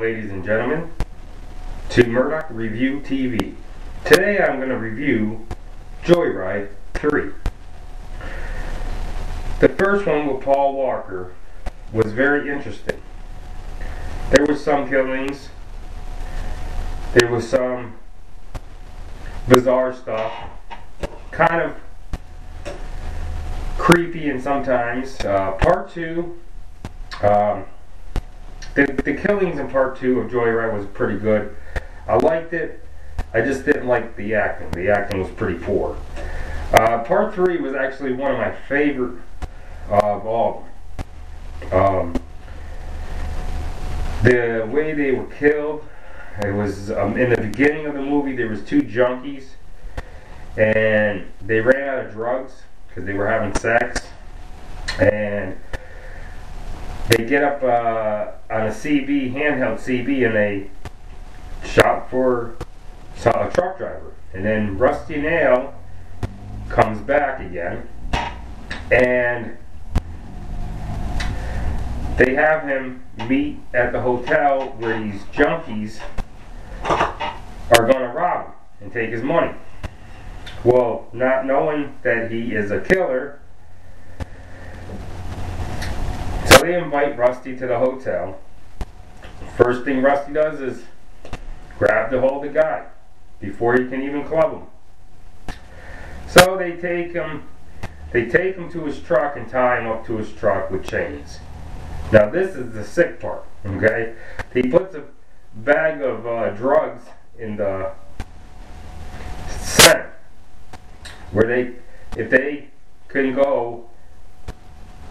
Welcome, ladies and gentlemen, to Murdoch Review TV. Today I'm going to review Joyride 3. The first one with Paul Walker was very interesting. There was some killings, there was some bizarre stuff, kind of creepy and sometimes. Part 2, the killings in part 2 of Joyride was pretty good. I liked it. I just didn't like the acting. The acting was pretty poor. Part 3 was actually one of my favorite of all of them. The way they were killed, it was in the beginning of the movie there was two junkies and they ran out of drugs because they were having sex, and they get up on a CB, handheld CB, and they shot for a truck driver. And then Rusty Nail comes back again, and they have him meet at the hotel where these junkies are going to rob him and take his money. Well, not knowing that he is a killer, so they invite Rusty to the hotel. First thing Rusty does is grab the hold of the guy before he can even club him. So they take him to his truck and tie him up to his truck with chains. Now this is the sick part, okay? He puts a bag of drugs in the center, where if they can go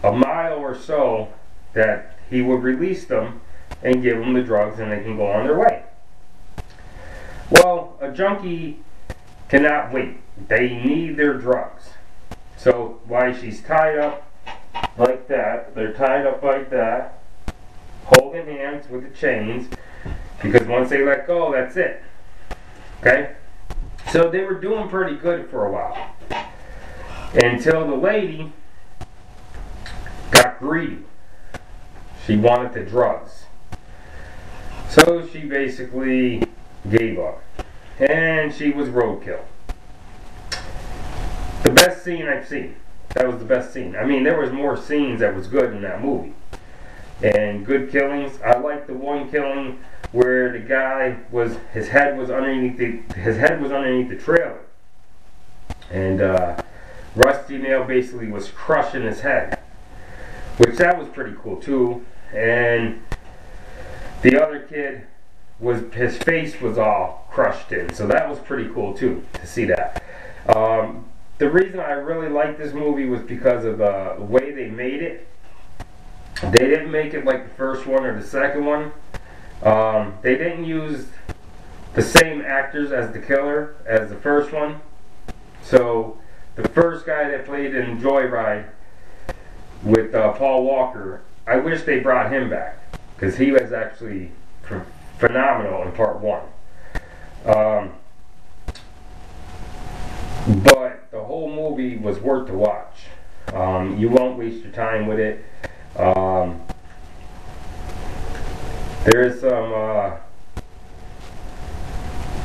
a mile or so, that he would release them and give them the drugs and they can go on their way. Well, a junkie cannot wait. They need their drugs. So while she's tied up like that, they're tied up like that, holding hands with the chains, because once they let go, that's it. Okay? So they were doing pretty good for a while, until the lady got greedy. She wanted the drugs. So she basically gave up, and she was roadkill. The best scene I've seen. That was the best scene. I mean, there was more scenes that was good in that movie, and good killings. I liked the one killing where the guy his head was underneath the trailer, and Rusty Nail basically was crushing his head, which that was pretty cool too. And the other kid, his face was all crushed in, so that was pretty cool too, to see that. The reason I really liked this movie was because of the way they made it. They didn't make it like the first one or the second one. They didn't use the same actors as the killer as the first one. So the first guy that played in Joyride with Paul Walker, I wish they brought him back, because he was actually phenomenal in part 1. But the whole movie was worth to watch. You won't waste your time with it. There is some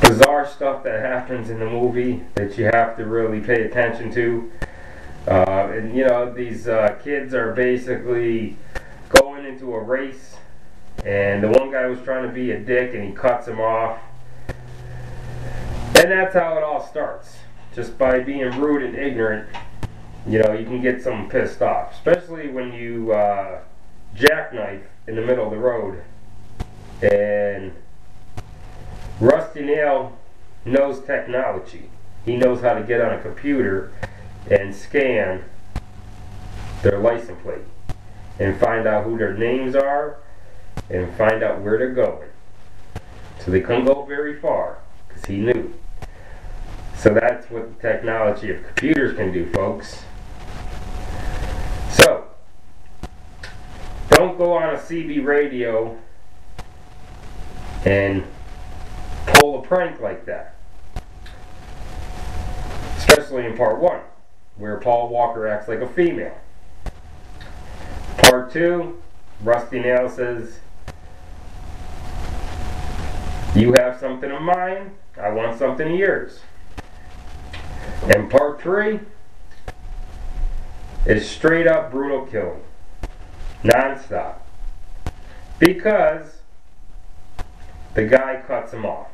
bizarre stuff that happens in the movie that you have to really pay attention to. And you know, these kids are basically going into a race, and the one guy was trying to be a dick and he cuts him off. And that's how it all starts. Just by being rude and ignorant, you know, you can get someone pissed off. Especially when you jackknife in the middle of the road. And Rusty Nail knows technology. He knows how to get on a computer and scan their license plate and find out who their names are and find out where they're going. So they couldn't go very far, because he knew. So that's what the technology of computers can do, folks. So, don't go on a CB radio and pull a prank like that. Especially in part 1, where Paul Walker acts like a female. Part 2, Rusty Nail says, You have something of mine, I want something of yours. And part 3 is straight up brutal killing. Non-stop. Because the guy cuts him off.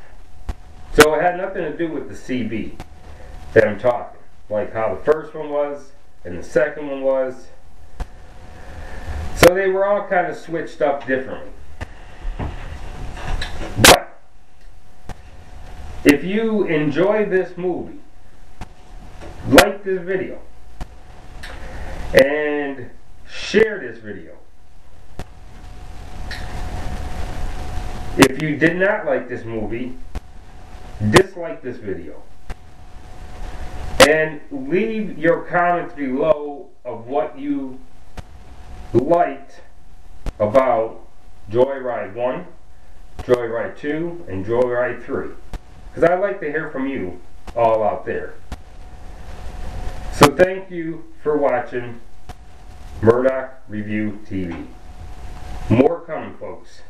So it had nothing to do with the CB that I'm talking. Like how the first one was and the second one was. So they were all kind of switched up differently. But if you enjoy this movie, like this video and share this video. If you did not like this movie, dislike this video. And leave your comments below of what you liked about Joyride 1, Joyride 2, and Joyride 3. Because I'd like to hear from you all out there. So thank you for watching Murdoch Review TV. More coming, folks.